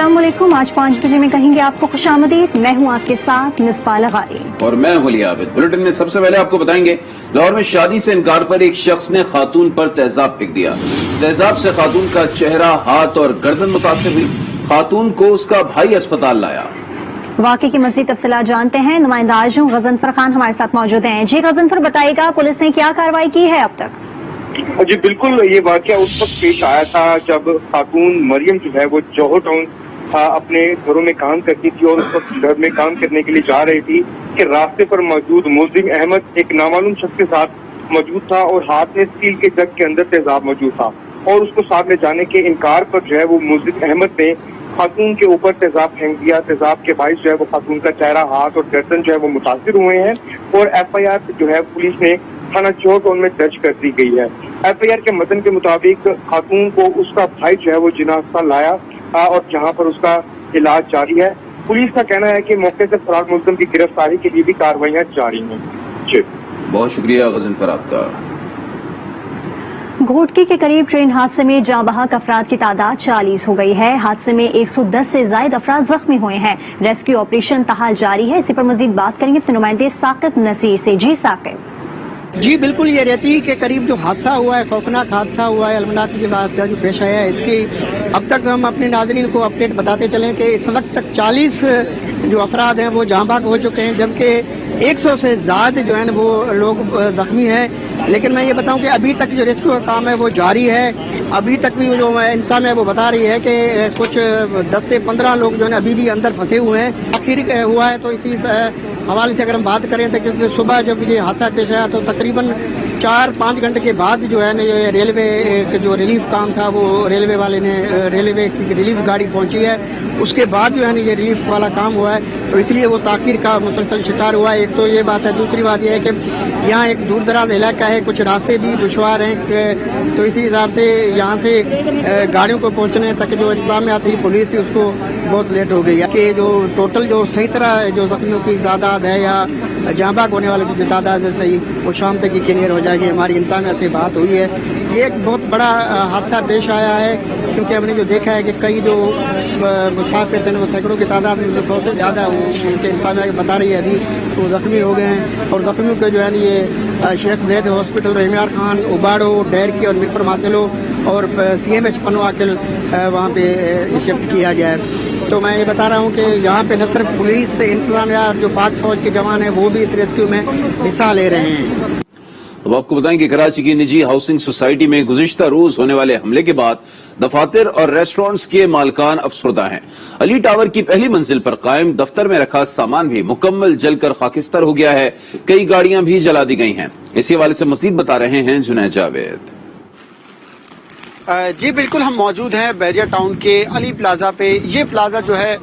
अस्सलाम वालेकुम। आज 5 बजे में कहेंगे आपको खुशामदीद। मैं हूँ आपके साथ मिसबा लगाई और मैं हुलिया आबिद। बुलेटिन में सबसे पहले आपको बताएंगे, लाहौर में शादी से इनकार पर एक शख्स ने खातून पर तेजाब फेंक दिया। तेजाब से खातून का चेहरा, हाथ और गर्दन मुतासिर हुई। खातून को उसका भाई अस्पताल लाया। वाक़े की मज़ीद तफसीलात जानते हैं। नुमाइंदा आजम गजनफर खान हमारे साथ मौजूद हैं। जी गजनफर, बताइएगा पुलिस ने क्या कार्रवाई की है अब तक? जी बिल्कुल, ये वाकया उस वक्त पेश आया था जब खातून मरियम जो है वो जौहर टाउन अपने घरों में काम करती थी और उस वक्त घर में काम करने के लिए जा रही थी कि रास्ते पर मौजूद मुल्जिम अहमद एक नामालूम शख्स के साथ मौजूद था और हाथ में स्टील के जग के अंदर तेजाब मौजूद था और उसको साथ ले जाने के इनकार पर जो है वो मुल्जिम अहमद ने खातून के ऊपर तेजाब फेंक दिया। तेजाब के बाइस जो है वो खातून का चेहरा, हाथ और गर्दन जो है वो मुतासिर हुए हैं और FIR जो है पुलिस ने थाना जौहर टाउन में दर्ज कर दी गई है। FIR के मतन के मुताबिक खातून को उसका भाई जो है वो जिना अस्पताल लाया और जहां पर उसका इलाज जारी है। पुलिस का कहना है कि मौके से फरार मुल्जिम की गिरफ्तारी के लिए भी कार्रवाइयां जारी हैं। जी बहुत शुक्रिया गजनफर आपका। घोटकी के करीब ट्रेन हादसे में जाँ बहक अफराद की तादाद 40 हो गई है। हादसे में 110 से ज्यादा अफराद जख्मी हुए हैं। रेस्क्यू ऑपरेशन ताहाल जारी है। इसी पर मजीद बात करेंगे अपने नुमाइंदे साकिब नसीर से। जी साकिब। जी बिल्कुल, ये रेती के करीब जो हादसा हुआ है, खौफनाक हादसा हुआ है, अलमनाक जो हादसा जो पेश आया है, इसकी अब तक हम अपने नाज़रीन को अपडेट बताते चलें कि इस वक्त तक 40 जो अफराद हैं वो जाँ बहक हो चुके हैं, जबकि 100 से ज़्यादा जो है ना वो लोग जख्मी हैं। लेकिन मैं ये बताऊं कि अभी तक जो रेस्क्यू का काम है वो जारी है। अभी तक भी जो इंसान है वो बता रही है कि कुछ 10 से 15 लोग जो है अभी भी अंदर फंसे हुए हैं। आखिर हुआ है तो इसी हवाले से अगर हम बात करें तो क्योंकि सुबह जब ये हादसा पेश आया तो तकरीबन 4-5 घंटे के बाद जो है ना ये रेलवे का जो रिलीफ काम था वो रेलवे वाले ने रेलवे की रिलीफ गाड़ी पहुंची है, उसके बाद जो है ना ये रिलीफ वाला काम हुआ है, तो इसलिए वो ताखीर का मुसलसल शिकार हुआ है। एक तो ये बात है, दूसरी बात यह है कि यहाँ एक दूर दराज इलाका है, कुछ रास्ते भी दुश्वार हैं, तो इसी हिसाब से यहाँ से गाड़ियों को पहुँचने तक जो इंतजामियात थी पुलिस थी उसको बहुत लेट हो गई है कि जो टोटल जो सही तरह जो जख्मियों की तादाद है या जाँ बहक होने वालों की जो तादाद है सही वो शाम तक ही क्लियर हो जाएगी। हमारी इंतजामिया से बात हुई है। ये एक बहुत बड़ा हादसा पेश आया है क्योंकि हमने जो देखा है कि कई जो मुसाफिर थे वो सैकड़ों की तादाद में 100 से ज़्यादा उनके इंतजामिया बता रही है अभी तो जख्मी हो गए हैं और जख्मियों के जो है ये शेख जैद हॉस्पिटल, रहमियार खान, उबाड़ो, डेरकी और मिरपुर मातलो और CMH पनवाकिल वहाँ पे शिफ्ट किया गया है। तो मैं ये बता रहा हूँ कि यहाँ पे न सिर्फ पुलिस इंतजामिया और जो पाक फौज के जवान हैं वो भी इस रेस्क्यू में हिस्सा ले रहे हैं। अब आपको बताएं कि कराची की निजी हाउसिंग सोसाइटी में गुज़िश्ता रोज होने वाले हमले के बाद दफातर और रेस्टोरेंट्स के मालकान अफसरदा हैं। अली टावर की पहली मंजिल पर कायम दफ्तर में रखा सामान भी मुकम्मल जलकर खाकिस्तर हो गया है। कई गाड़ियां भी जला दी गई हैं। इसी हवाले से मजीद बता रहे हैं जुनैद जावेद। जी बिल्कुल, हम मौजूद हैं बैरिया टाउन के अली प्लाजा पे। ये प्लाजा जो है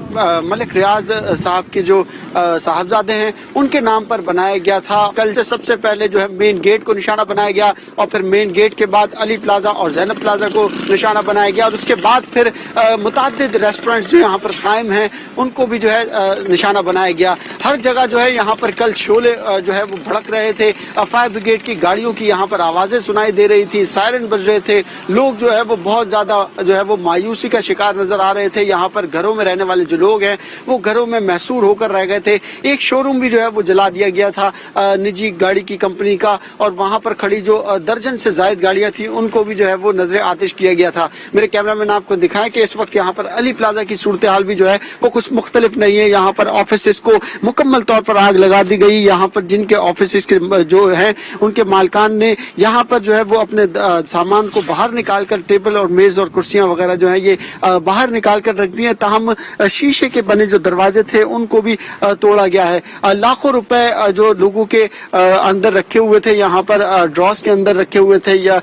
मलिक रियाज साहब के जो साहबजादे हैं उनके नाम पर बनाया गया था। कल से सबसे पहले जो है मेन गेट को निशाना बनाया गया और फिर मेन गेट के बाद अली प्लाजा और ज़ैनब प्लाजा को निशाना बनाया गया और उसके बाद फिर मुताद्दिद रेस्टोरेंट्स जो यहाँ पर कायम हैं उनको भी जो है निशाना बनाया गया। हर जगह जो है यहाँ पर कल शोले जो है वो भड़क रहे थे। फायर ब्रिगेड की गाड़ियों की यहाँ पर आवाजें सुनाई दे रही थी, सायरन बज रहे थे। लोग जो है वो बहुत ज्यादा जो है वो मायूसी का शिकार नजर आ रहे थे। यहाँ पर घरों में रहने वाले जो लोग हैं वो घरों में महसूर होकर रह गए थे। एक शोरूम भी जो है वो जला दिया गया था निजी गाड़ी की कंपनी का और वहां पर खड़ी जो दर्जन से ज्यादा गाड़ियां थी उनको भी जो है वो नजर आतिश किया गया था। मेरे कैमरामैन आपको दिखाएं कि इस वक्त यहाँ पर अली प्लाजा की सूरत हाल भी जो है वो कुछ मुख्तलिफ नहीं है। यहाँ पर ऑफिस को मुकम्मल तौर पर आग लगा दी गई। यहाँ पर जिनके ऑफिस के जो है उनके मालकान ने यहाँ पर जो है वो अपने सामान को बाहर निकाल कर टेबल और मेज और कुर्सियां वगैरह जो है ये बाहर निकाल कर रख दी है। ताहम शीशे के बने जो दरवाजे थे उनको भी तोड़ा गया है। लाखों रुपए जो लोगों के अंदर रखे हुए थे, यहाँ पर ड्रॉस के अंदर रखे हुए थे या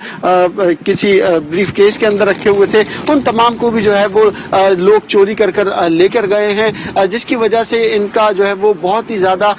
किसी ब्रीफ केस के अंदर रखे हुए थे, उन तमाम को भी जो है वो लोग चोरी कर लेकर गए हैं, जिसकी वजह से इनका जो है वो बहुत ही ज्यादा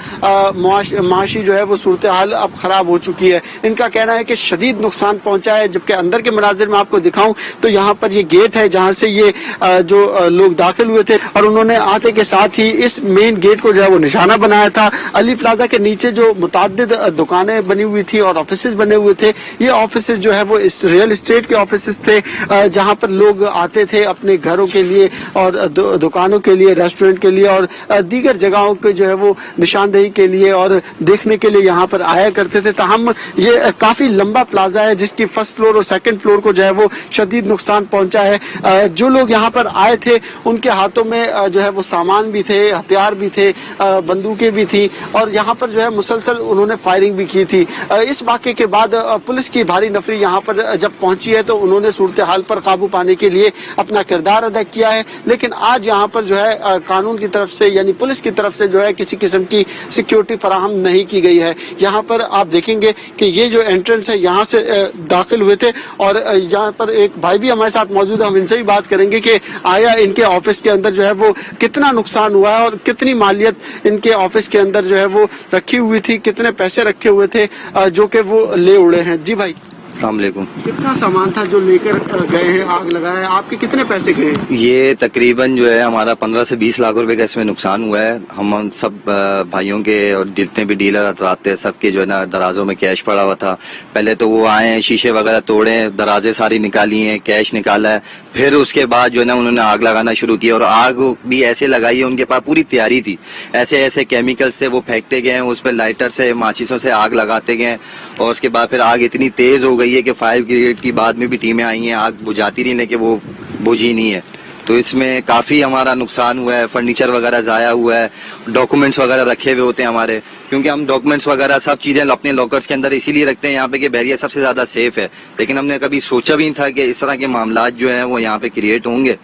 माशी जो है वो सूरत हाल अब खराब हो चुकी है। इनका कहना है कि शदीद नुकसान पहुंचा है, जबकि अंदर के मनाजिर में आपको दिखाऊं तो यहाँ पर ये गेट है जहाँ से ये जो लोग दाखिल हुए थे, और उन्होंने आते के साथ ही इस मेन गेट को जो है वो निशाना बनाया था। अली प्लाजा के नीचे जो मुताद्दिद दुकानें बनी हुई थी और ऑफिसेज बने हुए थे, ये ऑफिसेज जो है वो इस रियल एस्टेट के ऑफिसेज थे, जहाँ पर लोग आते थे अपने घरों के लिए और दुकानों के लिए, रेस्टोरेंट के लिए और दीगर जगहों के जो है वो निशानदेही के लिए और देखने के लिए यहाँ पर आया करते थे। ताहम ये काफी लंबा प्लाजा है जिसकी फर्स्ट फ्लोर और सेकंड फ्लोर को जो है वो शदीद नुकसान पहुंचा है। जो लोग यहाँ पर आए थे उनके हाथों में जो है वो सामान भी थे, हथियार भी थे, बंदूकें भी थी और यहाँ पर जो है मुसलसल उन्होंने फायरिंग भी की थी। इस वाक़े के बाद पुलिस की भारी नफरी यहाँ पर जब पहुंची है तो उन्होंने सूरत हाल पर काबू पाने के लिए अपना किरदार अदा किया है, लेकिन आज यहाँ पर जो है कानून की तरफ से यानी पुलिस की तरफ से जो है किसी किस्म की सिक्योरिटी फराहम नहीं की गई है। यहाँ पर आप देखेंगे कि ये जो एंट्रेंस है यहाँ से दाखिल हुए थे और यहाँ पर एक भाई भी हमारे साथ मौजूद है, हम इनसे भी बात करेंगे कि आया इनके ऑफिस के अंदर जो है वो कितना नुकसान हुआ है और कितनी मालियत इनके ऑफिस के अंदर जो है वो रखी हुई थी, कितने पैसे रखे हुए थे जो कि वो ले उड़े हैं। जी भाई, अस्सलाम वालेकुम। कितना सामान था जो लेकर गए हैं, आग लगाया, आपके कितने पैसे गए? ये तकरीबन जो है हमारा 15 से 20 लाख रुपए का इसमें नुकसान हुआ है। हम सब भाइयों के और जितने भी डीलर अतरात थे सबके जो है ना दराजों में कैश पड़ा हुआ था। पहले तो वो आए हैं, शीशे वगैरह तोड़े, दराजे सारी निकाली हैं, कैश निकाला है, फिर उसके बाद जो है ना उन्होंने आग लगाना शुरू की और आग भी ऐसे लगाई है, उनके पास पूरी तैयारी थी। ऐसे ऐसे केमिकल्स थे वो फेंकते गए, उस पर लाइटर से माचिसों से आग लगाते गए और उसके बाद फिर आग इतनी तेज हो गई है कि फायर ब्रिगेड की बाद में भी टीमें आई हैं, आग बुझाती रही लेकिन वो बुझी नहीं है। तो इसमें काफी हमारा नुकसान हुआ है, फर्नीचर वगैरह जाया हुआ है, डॉक्यूमेंट्स वगैरह रखे हुए होते हैं हमारे, क्योंकि हम डॉक्यूमेंट्स वगैरह सब चीजें अपने लॉकर्स के अंदर इसीलिए रखते हैं यहाँ पे कि बहरिया सबसे ज्यादा सेफ है। लेकिन हमने कभी सोचा भी नहीं था कि इस तरह के मामला जो है वो यहाँ पे क्रिएट होंगे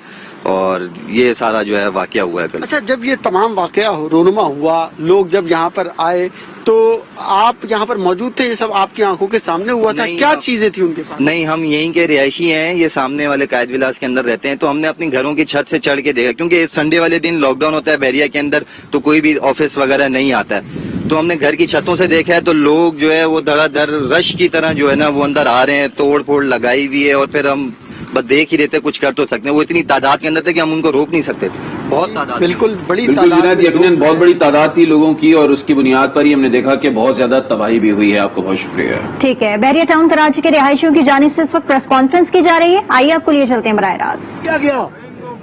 और ये सारा जो है वाकया हुआ है कल। अच्छा, जब ये तमाम वाकया रोनुमा हुआ, लोग जब यहाँ पर आए तो आप यहाँ पर मौजूद थे, ये सब आपकी आंखों के सामने हुआ था? क्या चीजें थी उनके पास? नहीं, हम यहीं के रिहायशी हैं, ये सामने वाले कायद विलास के अंदर रहते हैं, तो हमने अपनी घरों की छत से चढ़ के देखा, क्योंकि संडे वाले दिन लॉकडाउन होता है बहरिया के अंदर तो कोई भी ऑफिस वगैरह नहीं आता है। तो हमने घर की छतों से देखा है तो लोग जो है वो धड़ाधड़ रश की तरह जो है ना वो अंदर आ रहे हैं, तोड़ फोड़ लगाई हुई है और फिर हम बस देख ही रहते, कुछ कर तो सकते हैं। वो इतनी तादाद के अंदर थे कि हम उनको रोक नहीं सकते थे, बहुत तादाद, बिल्कुल बड़ी बिल्कुल तादाद, यकीनन बहुत बड़ी तादाद थी लोगों की और उसकी बुनियाद पर ही हमने देखा कि बहुत ज्यादा तबाही भी हुई है। आपको बहुत शुक्रिया। ठीक है, बहरिया टाउन कराची के रिहायशियों की जानिब से इस वक्त प्रेस कॉन्फ्रेंस की जा रही है, आइए आपको लिए चलते हैं बराह रास्त। क्या गया,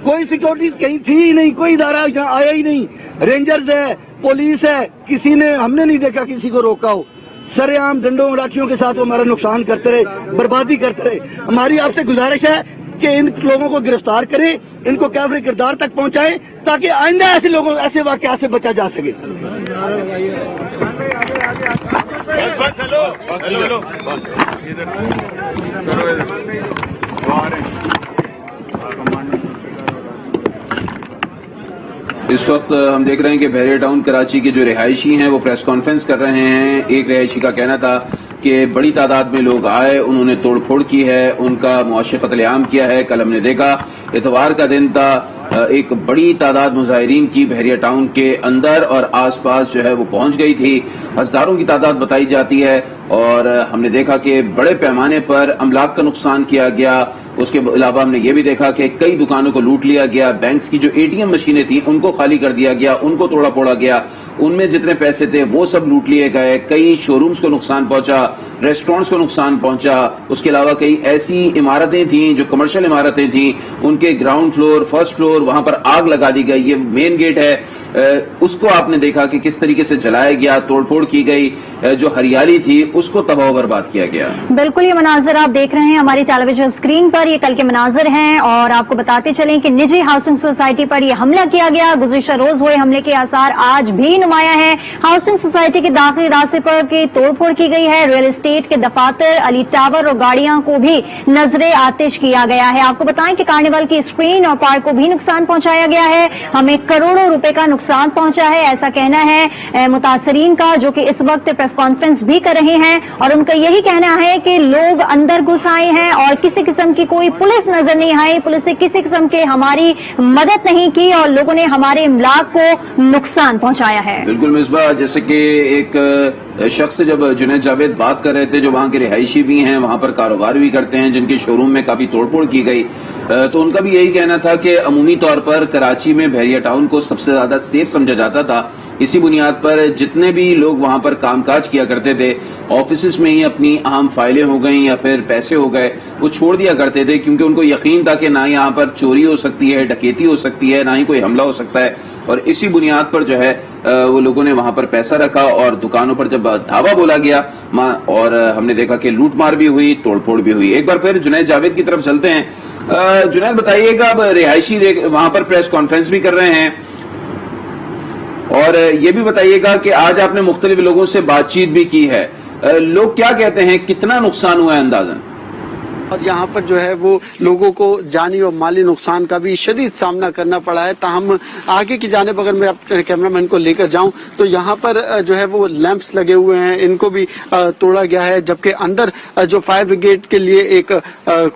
कोई सिक्योरिटी कहीं थी ही नहीं, कोई इदारा यहाँ आया ही नहीं, रेंजर्स है, पुलिस है, किसी ने, हमने नहीं देखा किसी को रोका हो। सरेआम डंडों लाठियों के साथ वो हमारा नुकसान करते रहे, बर्बादी करते रहे। हमारी आपसे गुजारिश है कि इन लोगों को गिरफ्तार करें, इनको कैफरे किरदार तक पहुंचाएं ताकि आइंदा ऐसे लोगों, ऐसे वाकया से बचा जा सके। इस वक्त हम देख रहे हैं कि बहरिया टाउन कराची के जो रिहायशी हैं वो प्रेस कॉन्फ्रेंस कर रहे हैं। एक रिहायशी का कहना था कि बड़ी तादाद में लोग आए, उन्होंने तोड़फोड़ की है, उनका मुआशी कत्लेआम किया है। कल हमने देखा इतवार का दिन था, एक बड़ी तादाद मुजाहिरीन की बहरिया टाउन के अंदर और आसपास जो है वो पहुंच गई थी, हजारों की तादाद बताई जाती है और हमने देखा कि बड़े पैमाने पर अमलाक का नुकसान किया गया। उसके अलावा हमने ये भी देखा कि कई दुकानों को लूट लिया गया, बैंक्स की जो एटीएम मशीनें थी उनको खाली कर दिया गया, उनको तोड़ा फोड़ा गया, उनमें जितने पैसे थे वो सब लूट लिए गए। कई शोरूम्स को नुकसान पहुंचा, रेस्टोरेंट्स को नुकसान पहुंचा। उसके अलावा कई ऐसी इमारतें थी जो कमर्शियल इमारतें थी, उनके ग्राउंड फ्लोर, फर्स्ट फ्लोर, वहां पर आग लगा दी गई। ये मेन गेट है, उसको आपने देखा कि किस तरीके से जलाया गया, तोड़फोड़ की गई, जो हरियाली थी उसको तबाह बर्बाद किया गया। बिल्कुल, ये मनाजर आप देख रहे हैं हमारी टेलीविजन स्क्रीन पर, ये कल के मनाजर हैं और आपको बताते चलें कि निजी हाउसिंग सोसाइटी पर यह हमला किया गया। गुज़िश्ता रोज हुए हमले के आसार आज भी नुमाया है। हाउसिंग सोसाइटी के दाखिली रास्ते पर की तोड़फोड़ की गई है। रियल एस्टेट के दफातर, अली टावर और गाड़ियां को भी नजरे आतिश किया गया है। आपको बताएं कि कार्निवल की स्क्रीन और पार्क को भी नुकसान नुकसान पहुंचाया गया है, हमें करोड़ों रुपए का नुकसान पहुंचा है, ऐसा कहना है मुतासरीन का, जो कि इस वक्त प्रेस कॉन्फ्रेंस भी कर रहे हैं। और उनका यही कहना है कि लोग अंदर घुस आए हैं और किसी किस्म की कोई पुलिस नजर नहीं आई, पुलिस ने किसी किस्म के हमारी मदद नहीं की और लोगों ने हमारे इमलाक को नुकसान पहुंचाया है। बिल्कुल मिसबा, जैसे कि एक शख्स जब जुनैद जावेद बात कर रहे थे, जो वहाँ के रिहायशी भी हैं, वहाँ पर कारोबार भी करते हैं, जिनके शोरूम में काफी तोड़फोड़ की गई, तो उनका भी यही कहना था कि अमूमी तौर पर कराची में बहरिया टाउन को सबसे ज्यादा सेफ समझा जाता था। इसी बुनियाद पर जितने भी लोग वहाँ पर कामकाज किया करते थे, ऑफिस में ही अपनी अहम फाइलें हो गई या फिर पैसे हो गए, वो छोड़ दिया करते थे, क्योंकि उनको यकीन था कि ना यहाँ पर चोरी हो सकती है, डकैती हो सकती है, ना ही कोई हमला हो सकता है। और इसी बुनियाद पर जो है वो लोगों ने वहां पर पैसा रखा और दुकानों पर जब धावा बोला गया और हमने देखा कि लूटमार भी हुई, तोड़फोड़ भी हुई। एक बार फिर जुनैद जावेद की तरफ चलते हैं। जुनैद बताइएगा, अब रिहायशी वहां पर प्रेस कॉन्फ्रेंस भी कर रहे हैं, और ये भी बताइएगा कि आज आपने मुख्तलिफ लोगों से बातचीत भी की है, लोग क्या कहते हैं, कितना नुकसान हुआ है अंदाजन? और यहाँ पर जो है वो लोगों को जानी और माली नुकसान का भी शदीद सामना करना पड़ा है। ताहम आगे की जानिब अगर मैं अपने कैमरामैन को लेकर जाऊं तो यहाँ पर जो है वो लैंप्स लगे हुए हैं, इनको भी तोड़ा गया है, जबकि अंदर जो फायर ब्रिगेड के लिए एक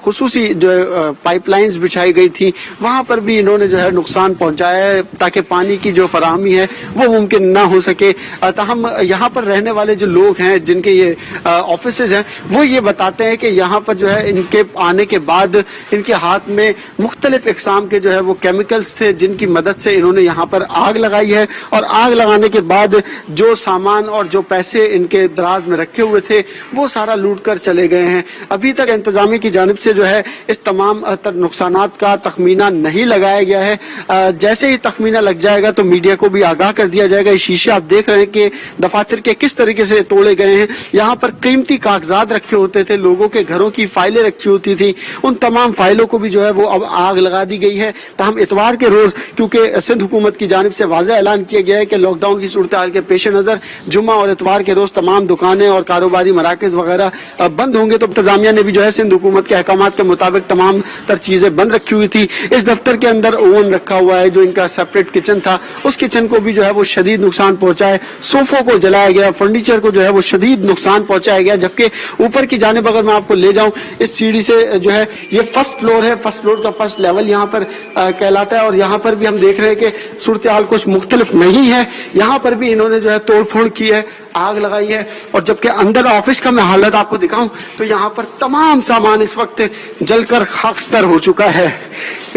खुसूसी जो है पाइपलाइंस बिछाई गई थी, वहां पर भी इन्होंने जो है नुकसान पहुंचाया है ताकि पानी की जो फराहमी है वो मुमकिन ना हो सके। ताहम यहाँ पर रहने वाले जो लोग हैं, जिनके ये ऑफिसेज हैं, वो ये बताते हैं कि यहाँ पर जो है इनके आने के बाद इनके हाथ में मुख्तलिफ इकसाम के जो है वो केमिकल्स थे, जिनकी मदद से इन्होंने यहाँ पर आग लगाई है। और आग लगाने के बाद जो सामान और जो पैसे इनके दराज में रखे हुए थे वो सारा लूट कर चले गए हैं। अभी तक इंतजामिया की जानिब से जो है इस तमाम नुकसानात का तखमीना नहीं लगाया गया है। जैसे ही तखमीना लग जाएगा तो मीडिया को भी आगाह कर दिया जाएगा। ये शीशे आप देख रहे हैं कि दफातर के किस तरीके से तोड़े गए हैं। यहाँ पर कीमती कागजात रखे होते थे, लोगों के घरों की फाइलें रखी होती थी, उन तमाम फाइलों को भी जो है वो अब आग लगा दी गई है। ताहम इतवार के रोज, क्योंकि सिंध हुकूमत की जानिब से वाज़ेह ऐलान किया गया है कि लॉकडाउन की सूरत हाल के पेश नजर जुम्मा और इतवार के रोज तमाम दुकानें और कारोबारी मराकज वगैरह बंद होंगे, तो इंतजामिया ने भी जो है सिंध हुकूमत के अहकामात के मुताबिक तमाम तर चीजें बंद रखी हुई थी। इस दफ्तर के अंदर ओवन रखा हुआ है, जो इनका सेपरेट किचन था, उस किचन को भी जो है वो शदीद नुकसान पहुंचा है। सोफों को जलाया गया, फर्नीचर को जो है वो शदीद नुकसान पहुंचाया गया। जबकि ऊपर की जानिब अगर मैं आपको ले जाऊं, इस सीढ़ी से जो है ये फर्स्ट फ्लोर है, फर्स्ट फ्लोर का फर्स्ट लेवल यहाँ पर कहलाता है। और यहाँ पर भी हम देख रहे हैं कि सूरत हाल कुछ मुख्तलिफ नहीं है। यहाँ पर भी इन्होंने जो है तोड़फोड़ की है, आग लगाई है। और जबकि अंदर ऑफिस का मैं हालत आपको दिखाऊं तो यहाँ पर तमाम सामान इस वक्त जलकर खाकस्तर हो चुका है।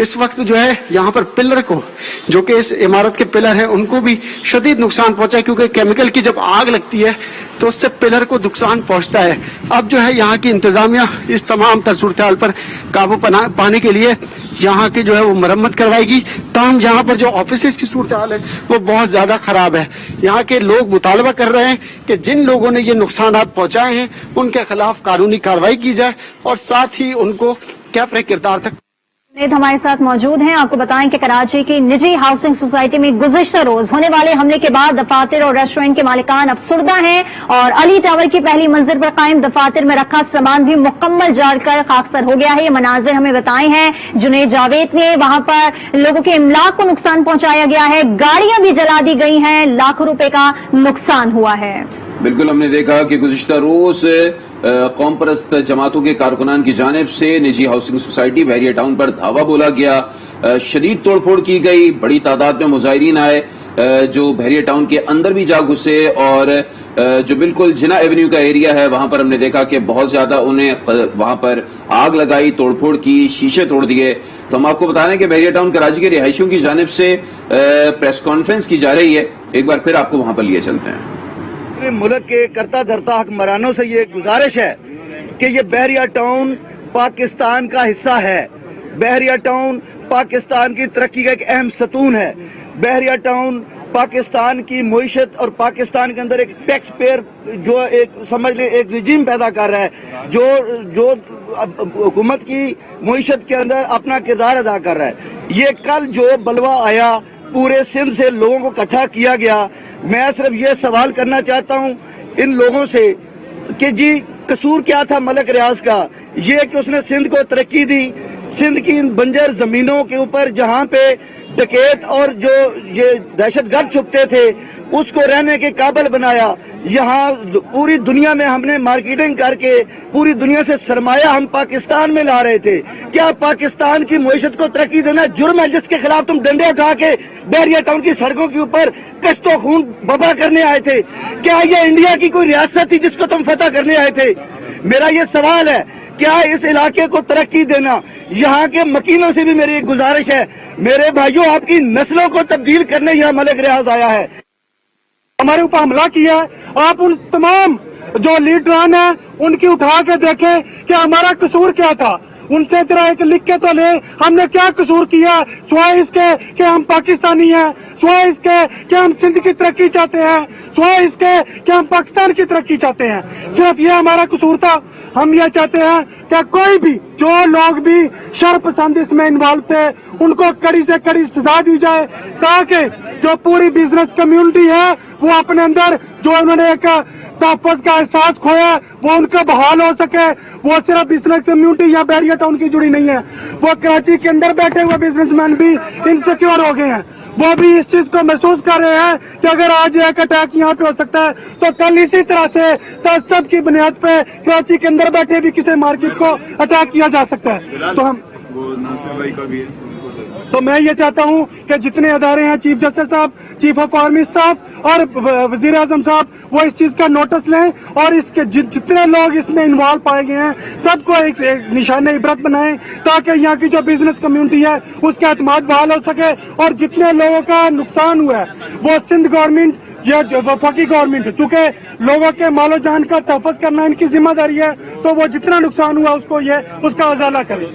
इस वक्त जो है यहाँ पर पिलर को, जो कि इस इमारत के पिलर हैं, उनको भी शदीद नुकसान पहुंचा है, क्योंकि केमिकल की जब आग लगती है तो उससे पिलर को नुकसान पहुंचता है। अब जो है यहाँ की इंतजामिया इस तमाम सूरत हाल पर काबू पाने के लिए यहाँ की जो है वो मरम्मत करवाएगी। ताहम यहाँ पर जो ऑफिस की सूरत हाल है वो बहुत ज्यादा खराब है। यहाँ के लोग मुतालबा कर रहे हैं कि जिन लोगों ने ये नुकसानात पहुंचाए हैं उनके खिलाफ कानूनी कार्रवाई की जाए और साथ ही उनको कैफरे किरदार तक। हमारे साथ मौजूद हैं। आपको बताएं कि कराची की निजी हाउसिंग सोसाइटी में गुज़िश्ता रोज होने वाले हमले के बाद दफातर और रेस्टोरेंट के मालिकान अफसुर्दा हैं और अली टावर की पहली मंजिल पर कायम दफातर में रखा सामान भी मुकम्मल जलकर खाकसर हो गया है। ये मनाजिर हमें बताए हैं जुनैद जावेद ने। वहां पर लोगों के इमलाक को नुकसान पहुंचाया गया है, गाड़ियां भी जला दी गई हैं, लाखों रुपए का नुकसान हुआ है। बिल्कुल, हमने देखा कि गुज़िश्ता रोज कौम परस्त जमातों के कारकुनान की जानिब से निजी हाउसिंग सोसाइटी बहरिया टाउन पर धावा बोला गया, शदीद तोड़फोड़ की गई, बड़ी तादाद में मुजाहिरीन आए जो बहरिया टाउन के अंदर भी जा घुसे और जो बिल्कुल जिना एवेन्यू का एरिया है वहां पर हमने देखा कि बहुत ज्यादा उन्हें वहां पर आग लगाई, तोड़फोड़ की, शीशे तोड़ दिए। तो हम आपको बता रहे हैं कि बहरिया टाउन कराची के रिहायशियों की जानिब से प्रेस कॉन्फ्रेंस की जा रही है। एक बार फिर आपको वहां पर लिए चलते हैं। मुल्क के करता धरता हुक्मरानों से ये गुजारिश है कि ये बहरिया टाउन पाकिस्तान का हिस्सा है। बहरिया टाउन पाकिस्तान की तरक्की का एक अहम सतून है। बहरिया टाउन पाकिस्तान की मईशत और पाकिस्तान के अंदर एक टैक्स पेयर जो एक समझ ले एक रिजीम पैदा कर रहा है, जो हुकूमत की मईशत के अंदर अपना किरदार अदा कर रहा है। ये कल जो बलवा आया, पूरे सिंध से लोगों को इकट्ठा किया गया, मैं सिर्फ ये सवाल करना चाहता हूँ इन लोगों से कि जी कसूर क्या था मलक रियाज का? ये कि उसने सिंध को तरक्की दी, सिंध की इन बंजर जमीनों के ऊपर जहां पे डकैत और जो ये दहशतगर्द छुपते थे उसको रहने के काबिल बनाया। यहाँ पूरी दुनिया में हमने मार्केटिंग करके पूरी दुनिया से सरमाया हम पाकिस्तान में ला रहे थे। क्या पाकिस्तान की मुईशत को तरक्की देना जुर्म है जिसके खिलाफ तुम डंडे उठा के बैरिया टाउन की सड़कों के ऊपर कश्तो खून बबा करने आए थे? क्या ये इंडिया की कोई रियासत थी जिसको तुम फतह करने आए थे? मेरा ये सवाल है, क्या इस इलाके को तरक्की देना? यहाँ के मकीनों से भी मेरी एक गुजारिश है, मेरे भाइयों आपकी नस्लों को तब्दील करने यहाँ मलिक रियाज आया है। हमारे ऊपर हमला किया है। आप उन तमाम जो लीडरान हैं उनकी उठा के देखें कि हमारा कसूर क्या था। उनसे तरह एक लिख के तो ले, हमने क्या कसूर किया सिवाय इसके कि हम पाकिस्तानी हैं, सिवाय इसके कि हम सिंध की तरक्की चाहते हैं, सिवाय इसके कि हम पाकिस्तान की तरक्की चाहते हैं। सिर्फ ये हमारा कसूर था। हम ये चाहते हैं कि कोई भी जो लोग भी शर पसंद इसमें इन्वॉल्व थे उनको कड़ी से कड़ी सजा दी जाए, ताकि जो पूरी बिजनेस कम्युनिटी है वो अपने अंदर जो उन्होंने एक तहफ़्फ़ुज़ का एहसास खोया वो उनका बहाल हो सके। वो सिर्फ बिजनेस कम्युनिटी या बैरिया टाउन की जुड़ी नहीं है, वो कराची के अंदर बैठे हुए बिजनेसमैन भी इनसिक्योर हो गए हैं। वो भी इस चीज को महसूस कर रहे हैं कि अगर आज एक अटैक यहाँ पे हो सकता है तो कल इसी तरह से तसब्ब की बुनियाद पे कराची के अंदर बैठे भी किसी मार्केट को अटैक किया जा सकता है। तो मैं ये चाहता हूँ कि जितने अदारे हैं, चीफ जस्टिस साहब, चीफ ऑफ आर्मी साहब और वजीर आजम साहब, वो इस चीज का नोटिस लें और इसके जितने लोग इसमें इन्वॉल्व पाए गए हैं सबको एक निशान इबरत बनाएं, ताकि यहाँ की जो बिजनेस कम्युनिटी है उसका एतमाद बहाल हो सके। और जितने लोगों का नुकसान हुआ है वो सिंध गवर्नमेंट या वफाकी गवर्नमेंट, चूंकि लोगों के मालो जान का तहफ़्फ़ुज़ करना इनकी जिम्मेदारी है, तो वो जितना नुकसान हुआ उसका अजाला करें।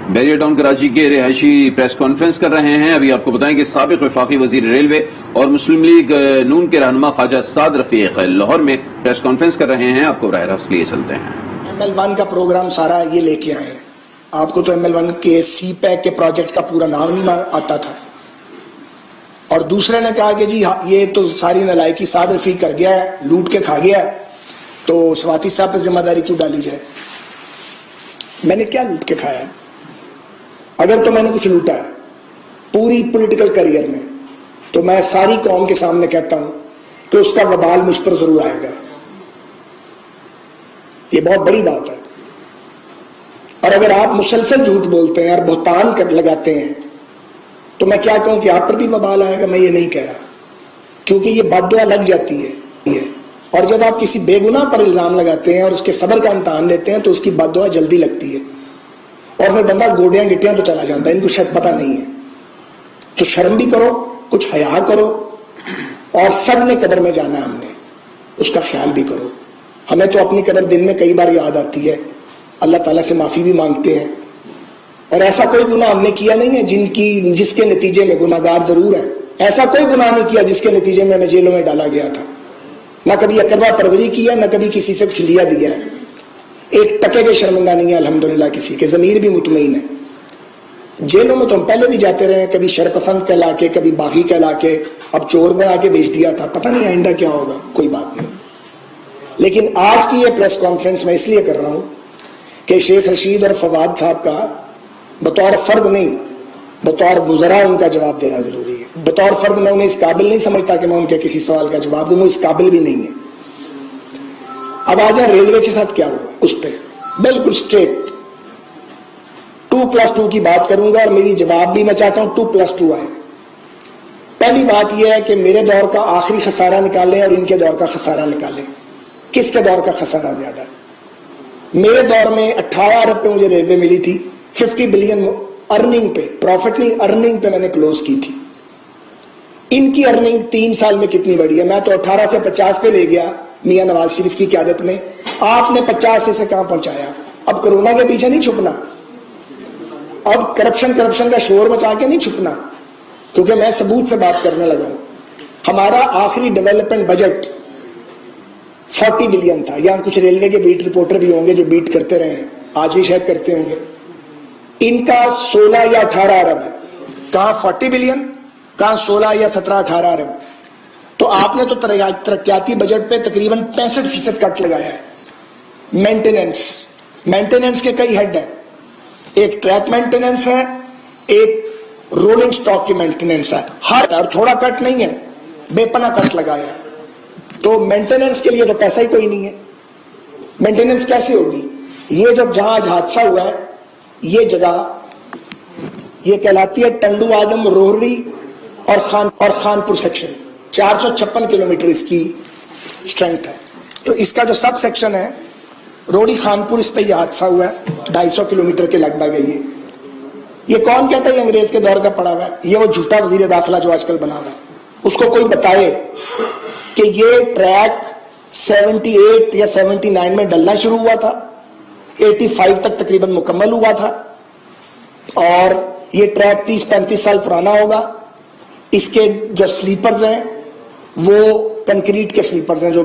बैरिया टाउन कराची के रिहायशी प्रेस कॉन्फ्रेंस कर रहे हैं। अभी आपको बताएं कि साबिक वफाकी वजीर रेलवे और मुस्लिम लीग नून के रहनुमा ख्वाजा साद रफीक लाहौर में प्रेस कॉन्फ्रेंस कर रहे हैं। आपको बराह रास्त लिए चलते हैं। ML1 का प्रोग्राम सारा ये लेके आए हैं। आपको तो ML1 के CPEC के प्रोजेक्ट का पूरा नाम नहीं आता था, और दूसरे ने कहा कि जी ये तो सारी नलायकी साद रफीक कर गया है, लूट के खा गया है, तो स्वाति साहब पर जिम्मेदारी क्यों डाली जाए? मैंने क्या लूट के खाया है? अगर तो मैंने कुछ लूटा है पूरी पॉलिटिकल करियर में, तो मैं सारी कौम के सामने कहता हूं कि उसका वबाल मुझ पर जरूर आएगा। ये बहुत बड़ी बात है। और अगर आप मुसलसल झूठ बोलते हैं और बहुतान कर लगाते हैं तो मैं क्या कहूं कि आप पर भी वबाल आएगा? मैं ये नहीं कह रहा, क्योंकि ये बद्दुआ लग जाती है। और जब आप किसी बेगुनाह पर इल्जाम लगाते हैं और उसके सब्र का इम्तिहान लेते हैं तो उसकी बद्दुआ जल्दी लगती है, और फिर बंदा गोडियां गिट्टियां तो चला जाता है। इनको शायद पता नहीं है। तो शर्म भी करो, कुछ हया करो, और सब ने कब्र में जाना है, हमने उसका ख्याल भी करो। हमें तो अपनी कब्र दिन में कई बार याद आती है, अल्लाह ताला से माफी भी मांगते हैं, और ऐसा कोई गुनाह हमने किया नहीं है जिसके नतीजे में गुनाहगार जरूर है। ऐसा कोई गुनाह नहीं किया जिसके नतीजे में हमें जेलों में डाला गया था। ना कभी अकरवा परवरी की है, ना कभी किसी से कुछ लिया दिया है। एक टके के शर्मिंदा नहीं है अल्हम्दुलिल्लाह, किसी के ज़मीर भी मुतमईन है। जेलों में तो हम पहले भी जाते रहे, कभी शरपसंद कहला के, कभी बागी कहला के, अब चोर बना के भेज दिया था। पता नहीं आइंदा क्या होगा, कोई बात नहीं। लेकिन आज की ये प्रेस कॉन्फ्रेंस मैं इसलिए कर रहा हूं कि शेख रशीद और फवाद साहब का बतौर फर्द नहीं, बतौर वुज़रा उनका जवाब देना जरूरी है। बतौर फर्द मैं उन्हें इस काबिल नहीं समझता कि मैं उनके किसी सवाल का जवाब दूं, वो इस काबिल भी नहीं है। अब आ जाए रेलवे के साथ क्या हुआ, उस पर बिल्कुल स्ट्रेट 2+2 की बात करूंगा, और मेरी जवाब भी मैं चाहता हूं 2+2 आए। पहली बात यह है कि मेरे दौर का आखिरी खसारा निकालें और इनके दौर का खसारा निकालें। किसके दौर का खसारा ज्यादा है? मेरे दौर में 18 अरब पे मुझे रेलवे मिली थी, 50 बिलियन अर्निंग पे, प्रॉफिट नहीं अर्निंग पे मैंने क्लोज की थी। इनकी अर्निंग 3 साल में कितनी बढ़ी है? मैं तो 18 से 50 पे ले गया मियां नवाज शरीफ की क़यादत में, आपने 50 से कहां पहुंचाया? अब कोरोना के पीछे नहीं छुपना, अब करप्शन का शोर मचा के नहीं छुपना, क्योंकि मैं सबूत से बात करने लगा हूं। हमारा आखिरी डेवलपमेंट बजट 40 बिलियन था। यहां कुछ रेलवे के बीट रिपोर्टर भी होंगे जो बीट करते रहे हैं, आज भी शायद करते होंगे। इनका 16 या 18 अरब है। कहां 40 बिलियन, कहां 16 या 17-18 अरब। तो आपने तो तरक्याती बजट पे तकरीबन 65% कट लगाया है। मेंटेनेंस के कई हेड है, एक ट्रैक मेंटेनेंस है, एक रोलिंग स्टॉक की मेंटेनेंस है, हर और थोड़ा कट नहीं है, बेपना कट लगाया है। तो मेंटेनेंस के लिए तो पैसा ही कोई नहीं है, मेंटेनेंस कैसे होगी? ये जब जहां आज हादसा हुआ है, ये जगह ये कहलाती है टंडू आदम रोहड़ी और खानपुर सेक्शन, 456 किलोमीटर इसकी स्ट्रेंथ है। तो इसका जो सब सेक्शन है रोहड़ी खानपुर, इस पे ये हादसा हुआ है, 250 किलोमीटर के लगभग है ये कौन कहता है ये अंग्रेज के दौर का पड़ा हुआ है? ये वो झूठा वजीर दाखिला जो आजकल बना हुआ है, उसको कोई बताए कि ये ट्रैक 78 या 79 में डलना शुरू हुआ था, 85 तक तकरीबन मुकम्मल हुआ था, और ये ट्रैक 30-35 साल पुराना होगा। इसके जो स्लीपर्स हैं वो कंक्रीट के स्लीपर्स हैं जो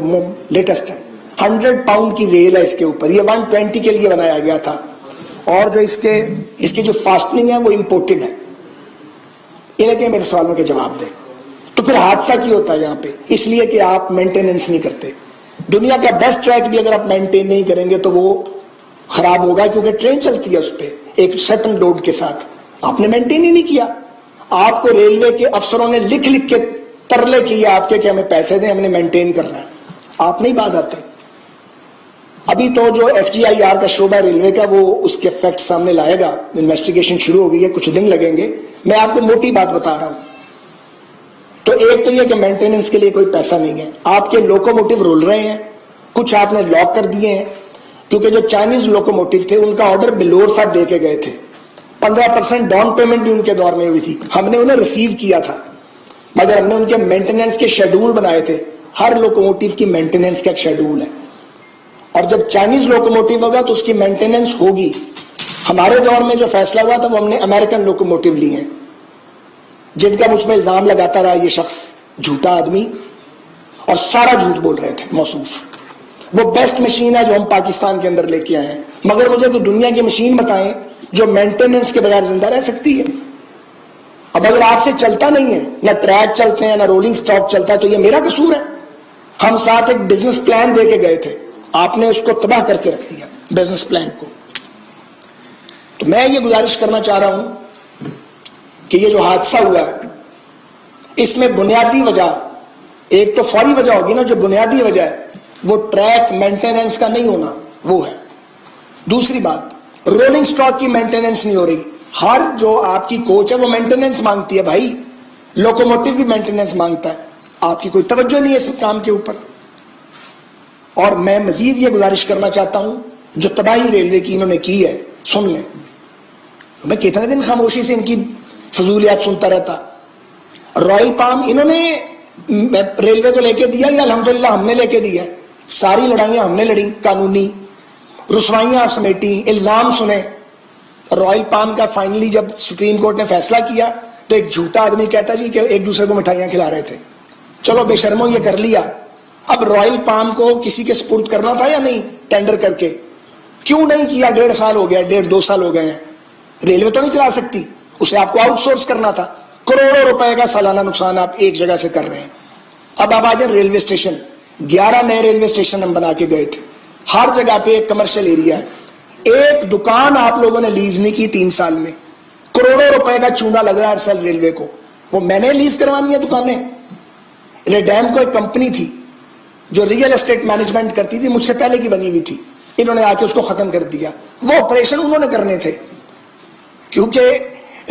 लेटेस्ट हैं, 100 पाउंड की रेल है इसके ऊपर, ये 120 के लिए बनाया गया था, और जो इसकी जो फास्टनिंग है वो इंपोर्टेड है। इन्हें के मेरे सवालों के जवाब दें। तो फिर हादसा क्यों होता है यहाँ पे? इसलिए कि आप मेंटेनेंस नहीं करते। दुनिया का बेस्ट ट्रैक भी अगर आप मेंटेन नहीं करेंगे तो वो खराब होगा, क्योंकि ट्रेन चलती है उस पर एक सर्टेन लोड के साथ, आपने मेंटेन ही नहीं किया। आपको रेलवे के अफसरों ने लिख लिख के तरले किए आपके कि हमें पैसे दें, हमने मेंटेन करना है, आप नहीं बाज आते। अभी तो जो FGIR का शोबा रेलवे का वो उसके फैक्ट सामने लाएगा, इन्वेस्टिगेशन शुरू हो गई है, कुछ दिन लगेंगे। मैं आपको मोटी बात बता रहा हूं। तो एक तो ये कि मेंटेनेंस के लिए कोई पैसा नहीं है, आपके लोकोमोटिव रुल रहे हैं, कुछ आपने लॉक कर दिए हैं, क्योंकि जो चाइनीज लोकोमोटिव थे उनका ऑर्डर बिलोर साहब दे के गए थे, 15% डाउन पेमेंट भी उनके दौर में हुई थी, हमने उन्हें रिसीव किया था, मगर हमने उनके मेंटेनेंस के शेड्यूल बनाए थे। हर लोकोमोटिव की मेंटेनेंस का एक शेड्यूल है, और जब चाइनीज लोकोमोटिव होगा तो उसकी मेंटेनेंस होगी। हमारे दौर में जो फैसला हुआ था वो हमने अमेरिकन लोकोमोटिव लिए हैं, जिनका मुझ पर इल्जाम लगाता रहा ये शख्स झूठा आदमी, और सारा झूठ बोल रहे थे मौसूफ। वो बेस्ट मशीन है जो हम पाकिस्तान के अंदर लेके आए हैं, मगर मुझे कोई दुनिया की मशीन बताएं जो मेंटेनेंस के बगैर जिंदा रह सकती है। अब अगर आपसे चलता नहीं है, ना ट्रैक चलते हैं ना रोलिंग स्टॉक चलता है, तो ये मेरा कसूर है। हम साथ एक बिजनेस प्लान दे के गए थे, आपने उसको तबाह करके रख दिया बिजनेस प्लान को। तो मैं ये गुजारिश करना चाह रहा हूं कि ये जो हादसा हुआ है इसमें बुनियादी वजह, एक तो फौरी वजह होगी ना, जो बुनियादी वजह है वो ट्रैक मेंटेनेंस का नहीं होना वो है। दूसरी बात, रोलिंग स्टॉक की मेंटेनेंस नहीं हो रही। हर जो आपकी कोच है वो मेंटेनेंस मांगती है भाई, लोकोमोटिव भी मेंटेनेंस मांगता है, आपकी कोई तवज्जो नहीं है इस काम के ऊपर। और मैं मजीद ये गुजारिश करना चाहता हूं, जो तबाही रेलवे की इन्होंने की है, सुन लें। मैं कितने दिन खामोशी से इनकी फजूलियात सुनता रहता। रॉयल पाम इन्होंने रेलवे को लेके दिया या अल्हम्दुलिल्लाह हमने लेके दिया? सारी लड़ाइयां हमने लड़ी, कानूनी रुसवाइयां समेटी, इल्जाम सुने। रॉयल पाम का फाइनली जब सुप्रीम कोर्ट ने फैसला किया तो एक झूठा आदमी कहता जी कि एक दूसरे को मिठाइयां खिला रहे थे। चलो बेशर्मो ये कर लिया, अब रॉयल पाम को किसी के स्पुर्द करना था या नहीं टेंडर करके? क्यों नहीं किया? 1.5 साल हो गया, 1.5-2 साल हो गए हैं। रेलवे तो नहीं चला सकती, उसे आपको आउटसोर्स करना था। करोड़ों रुपए का सालाना नुकसान आप एक जगह से कर रहे हैं। अब आप आ जाए रेलवे स्टेशन, 11 नए रेलवे स्टेशन हम बना के गए थे, हर जगह पे एक कमर्शियल एरिया है। एक दुकान आप लोगों ने लीज नहीं की 3 साल में, करोड़ों रुपए का चूना लग रहा है हर साल रेलवे को। वो मैंने लीज करवानी है दुकानें? रेडैम को एक कंपनी थी जो रियल एस्टेट मैनेजमेंट करती थी, मुझसे पहले की बनी हुई थी, इन्होंने आके उसको खत्म कर दिया। वो ऑपरेशन उन्होंने करने थे, क्योंकि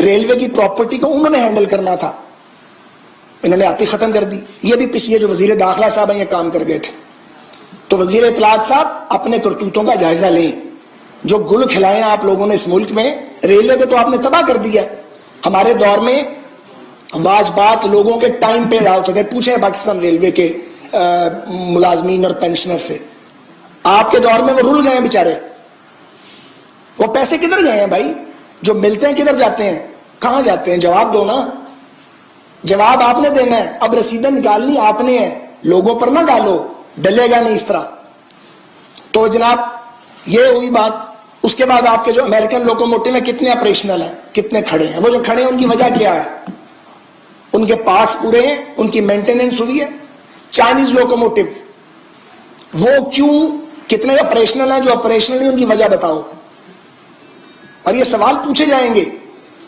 रेलवे की प्रॉपर्टी को उन्होंने हैंडल करना था, इन्होंने आती खत्म कर दी। ये भी पिछले जो वजीर दाखिला साहब हैं ये काम कर गए थे। तो वजीर इत्तलात साहब अपने करतूतों का जायजा लें, जो गुल खिलाए आप लोगों ने इस मुल्क में। रेलवे को तो आपने तबाह कर दिया। हमारे दौर में बात लोगों के टाइम पे होते थे, पूछे पाकिस्तान रेलवे के मुलाजमीन और पेंशनर से, आपके दौर में वो रुल गए हैं बेचारे। वो पैसे किधर गए हैं भाई? जो मिलते हैं किधर जाते हैं, कहां जाते हैं? जवाब दो ना, जवाब आपने देना है। अब रसीदें निकालनी आपने है, लोगों पर ना डालो, डलेगा नहीं इस तरह। तो जनाब ये हुई बात। उसके बाद आपके जो अमेरिकन लोकोमोटिव है कितने ऑपरेशनल हैं, कितने खड़े हैं? वो जो खड़े हैं उनकी वजह क्या है? उनके पार्ट्स पूरे हैं, उनकी मेंटेनेंस हुई है। चाइनीज लोकोमोटिव वो क्यों, कितने ऑपरेशनल हैं? जो ऑपरेशनल है उनकी वजह बताओ। اور یہ سوال پوچھے جائیں گے.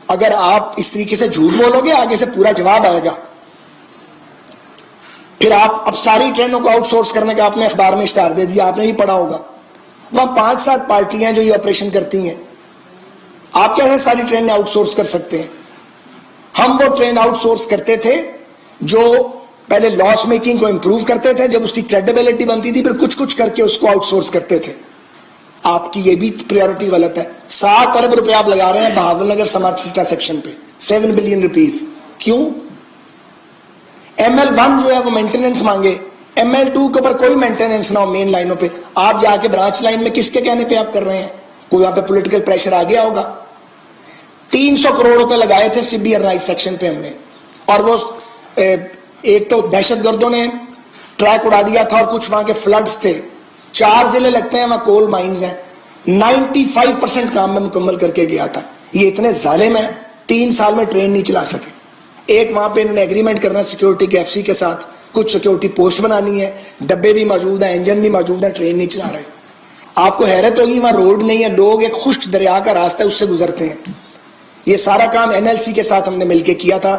اگر آپ اس طریقے سے جھوٹ بولو گے آگے سے پورا جواب آئے گا. پھر آپ اب ساری ٹرینوں کو آؤٹ سورس کرنے کا آپ نے اخبار میں اشتہار دے دیا, آپ نے بھی پڑھا ہوگا. وہاں 5-7 پارٹیاں جو یہ آپریشن کرتی ہیں, آپ کیسے ساری ٹرینیں آؤٹ سورس کر سکتے ہیں؟ ہم وہ ٹرین آؤٹ سورس کرتے تھے جو پہلے لاس میکنگ کو امپروو کرتے تھے, جب اس کی کریڈیبلٹی بنتی تھی پھر کچھ کچھ کر کے اس کو آؤٹ سورس کرتے تھے. آپ کی یہ بھی پریورٹی غلط ہے. 7 ارب روپے آپ لگا رہے ہیں بہاول نگر سمارٹ سٹا سیکشن پہ, 7 بلین روپیز. کیوں؟ ML1 جو ہے وہ مینٹیننس مانگے, ML2 کے اوپر کوئی مینٹیننس نہ ہو مین لائنوں پہ. آپ جا کے برانچ لائن میں کس کے کہنے پہ آپ کر رہے ہیں؟ کوئی وہاں پہ پولیٹیکل پریشر آ گیا ہوگا. 300 کروڑ روپے لگائے تھے سبی ارنائز سیکشن پہ ہم نے, اور وہ ایک تو دہشت گردوں نے ٹریک اڑا دیا تھا, اور کچھ وہاں کے فلڈز تھے. 4 ضلع لگتے ہیں وہاں کول مائنز ہیں. 95% کام میں مکمل کر کے گیا تھا. یہ اتنے ظالم ہیں 3 سال میں ٹرین نہیں چلا سکے. ایک وہاں پہ انہوں نے ایگریمنٹ کرنا سیکیورٹی کے FC کے ساتھ, کچھ سیکیورٹی پوسٹ بنانی ہے, ڈبے بھی موجود ہیں, انجن بھی موجود ہے, ٹرین نہیں چلا رہے. آپ کو حیرت ہوگی وہاں روڈ نہیں ہے, لوگ ایک خشک دریا کا راستہ ہے اس سے گزرتے ہیں. یہ سارا کام NLC کے ساتھ ہم نے مل کے کیا تھا.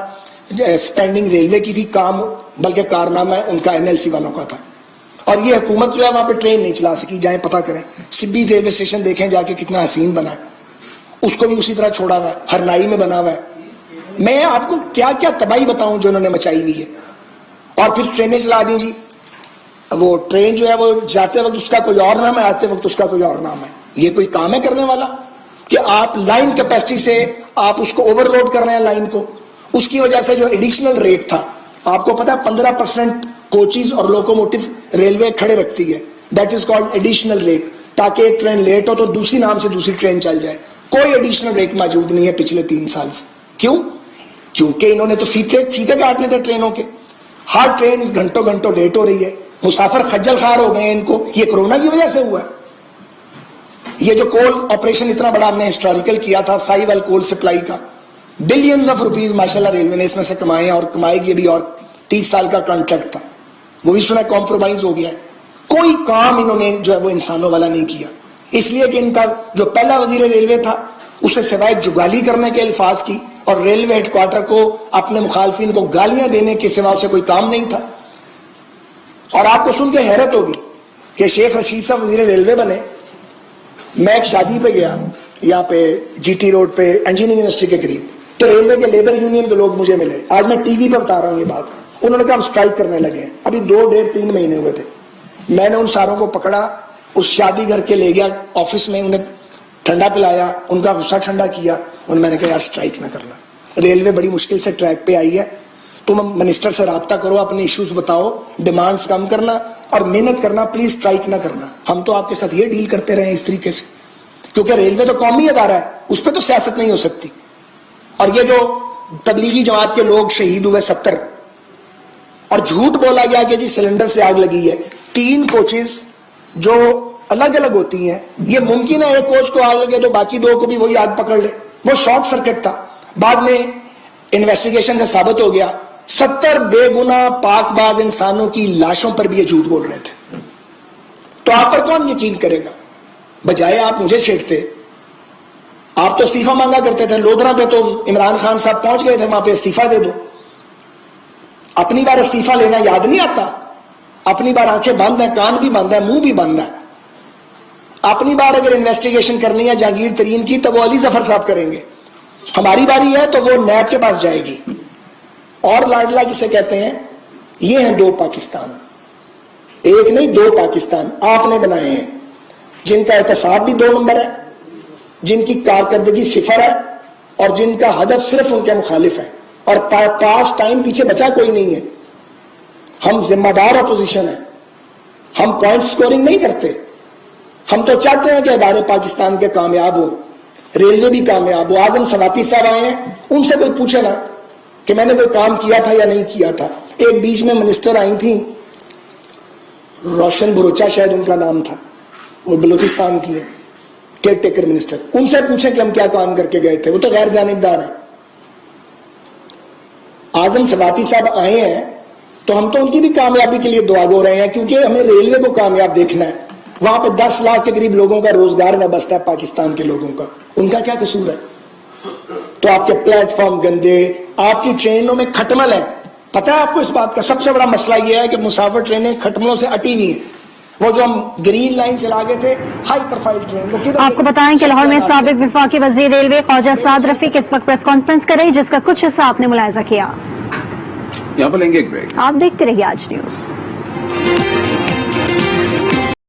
اسٹینڈنگ ریلوے کی تھی کام, بلکہ کارنامہ ان کا NLC والوں کا تھا. اور یہ حکومت جو ہے وہاں پہ ٹرین نہیں چلا سکی. جائیں پتہ کریں, سبی ریلوے اسٹیشن دیکھیں جا کے کتنا حسین بنا ہے, اس کو بھی اسی طرح چھوڑا ہوا ہے, ہرنائی میں بنا ہوا ہے. میں آپ کو کیا کیا تباہی بتاؤں جو انہوں نے مچائی ہوئی ہے. اور پھر ٹرینیں چلا دیں جی. وہ ٹرین جو ہے وہ جاتے وقت اس کا کوئی اور نام ہے, آتے وقت اس کا کوئی اور نام ہے. یہ کوئی کام ہے کرنے والا کہ آپ لائن کیپیسٹی سے آپ اس کو اوور لوڈ کر رہے ہیں لائن کو. اس کی وجہ سے جو ایڈیشنل ریٹ تھا, آپ کو پتا 15% کوچز اور لوکوموٹیو ریلوے کھڑے رکھتی ہے, that is called additional rate, تاکہ ایک ٹرین لیٹ ہو تو دوسری نام سے دوسری ٹرین چل جائے. کوئی ایڈیشنل ریٹ موجود نہیں ہے پچھلے 3 سال سے. کیوں؟ کیونکہ انہوں نے تو فیتے کاٹنے تھے ٹرینوں کے. ہر ٹرین گھنٹوں لیٹ ہو رہی ہے, مسافر خجل خوار ہو گئے ہیں. ان کو یہ کورونا کی وجہ سے ہوا ہے. یہ جو کول آپریشن اتنا بڑا ہم نے ہسٹوریکل کیا تھا سائی ویل کول سپلائی کا, بلینز آف روپیز ماشاءاللہ ریلوے نے اس میں سے کمائے ہیں, اور کمائے گی ابھی. اور 30 سال کا کانٹریکٹ تھا, وہ بھی سنا کمپرومائز ہو گیا ہے. کوئی کام انہوں نے جو ہے وہ انسانوں والا نہیں کیا. اس لیے کہ ان کا جو پہلا وزیر ریلوے تھا اسے سوائے جگالی کرنے کے الفاظ کی اور ریلوے ہیڈ کوارٹر کو اپنے مخالفین کو گالیاں دینے کے سوا اسے کوئی کام نہیں تھا. اور آپ کو سن کے حیرت ہوگی کہ شیخ رشید صاحب وزیر ریلوے بنے. میں ایک شادی پہ گیا یہاں پہ GT روڈ پہ انجینئرنگ یونیورسٹی کے قریب, تو ریلوے کے لیبر یونین کے لوگ مجھے ملے. آج میں TV پہ بتا رہا ہوں یہ بات. انہوں نے کہا ہم اسٹرائک کرنے لگے ہیں. ابھی 2-3 مہینے ہوئے تھے. میں نے ان ساروں کو پکڑا, اس شادی گھر کے لے گیا آفس میں, انہیں ٹھنڈا پلایا, ان کا غصہ ٹھنڈا کیا, اور میں نے کہا یار اسٹرائک نہ کرنا. ریلوے بڑی مشکل سے ٹریک پہ آئی ہے, تم منسٹر سے رابطہ کرو, اپنے ایشوز بتاؤ, ڈیمانڈز کم کرنا اور محنت کرنا, پلیز اسٹرائک نہ کرنا. ہم تو آپ کے ساتھ یہ ڈیل کرتے رہے ہیں اس طریقے سے, کیونکہ ریلوے تو قومی ادارہ ہے, اس پہ تو سیاست نہیں ہو سکتی. اور یہ جو تبلیغی جماعت کے لوگ شہید ہوئے 70, اور جھوٹ بولا گیا کہ جی سلنڈر سے آگ لگی ہے. 3 کوچز جو الگ الگ ہوتی ہیں, یہ ممکن ہے ایک کوچ کو آگ لگے تو باقی 2 کو بھی وہی آگ پکڑ لے. وہ شارٹ سرکٹ تھا. بعد میں انویسٹیگیشن سے ثابت ہو گیا 70 بے گناہ پاک باز انسانوں کی لاشوں پر بھی یہ جھوٹ بول رہے تھے. تو آپ پر کون یقین کرے گا؟ بجائے آپ مجھے چھیڑتے, آپ تو استعفیٰ مانگا کرتے تھے. لودھرا پہ تو عمران خان صاحب پہنچ گئے تھے, وہاں پہ استعفیٰ دے دو. اپنی بار استعفیٰ لینا یاد نہیں آتا؟ اپنی بار آنکھیں بند ہیں, کان بھی بند ہے, منہ بھی بند ہے. اپنی بار اگر انویسٹیگیشن کرنی ہے جہانگیر ترین کی تو وہ علی ظفر صاحب کریں گے. ہماری باری ہے تو وہ نیب کے پاس جائے گی. اور لاڈلا کسے کہتے ہیں؟ یہ ہیں 2 پاکستان, ایک نہیں 2 پاکستان آپ نے بنائے ہیں, جن کا احتساب بھی 2 نمبر ہے, جن کی کارکردگی 0 ہے, اور جن کا ہدف صرف ان کے مخالف ہے. اور پاس ٹائم پیچھے بچا کوئی نہیں ہے. ہم ذمہ دار اپوزیشن ہیں, ہم پوائنٹ سکورنگ نہیں کرتے. ہم تو چاہتے ہیں کہ ادارے پاکستان کے کامیاب ہو, ریلوے بھی کامیاب ہو. اعظم سواتی صاحب آئے ہیں, ان سے کوئی پوچھے نا کہ میں نے کوئی کام کیا تھا یا نہیں کیا تھا. ایک بیچ میں منسٹر آئی تھی, روشن بروچا شاید ان کا نام تھا, وہ بلوچستان کی ہے, کیئر ٹیکر منسٹر. ان سے پوچھیں کہ ہم کیا کام کر کے گئے تھے, وہ تو غیر جانبدار ہیں. اعظم سواتی صاحب آئے ہیں تو ہم تو ان کی بھی کامیابی کے لیے دعا گو رہے ہیں, کیونکہ ہمیں ریلوے کو کامیاب دیکھنا ہے. वहां पे 10 लाख के करीब लोगों का रोजगार वाबस्ता है पाकिस्तान के लोगों का, उनका क्या कसूर है? तो आपके प्लेटफॉर्म गंदे, आपकी ट्रेनों में खटमल है। पता है आपको इस बात का? सबसे बड़ा मसला यह है कि मुसाफिर ट्रेनें खटमलों से अटी हुई हैं। वो जो हम ग्रीन लाइन चला गए थे, हाई प्रोफाइल ट्रेन, वो किधर? आपको बताएं कि लाहौर में साबिक विफाकी वजीर रेलवे ख्वाजा साद रफीक इस वक्त प्रेस कॉन्फ्रेंस कर रही, जिसका कुछ हिस्सा आपने मुलाहिजा किया। यहाँ पर लेंगे एक ब्रेक। आप देखते रहिए आज न्यूज।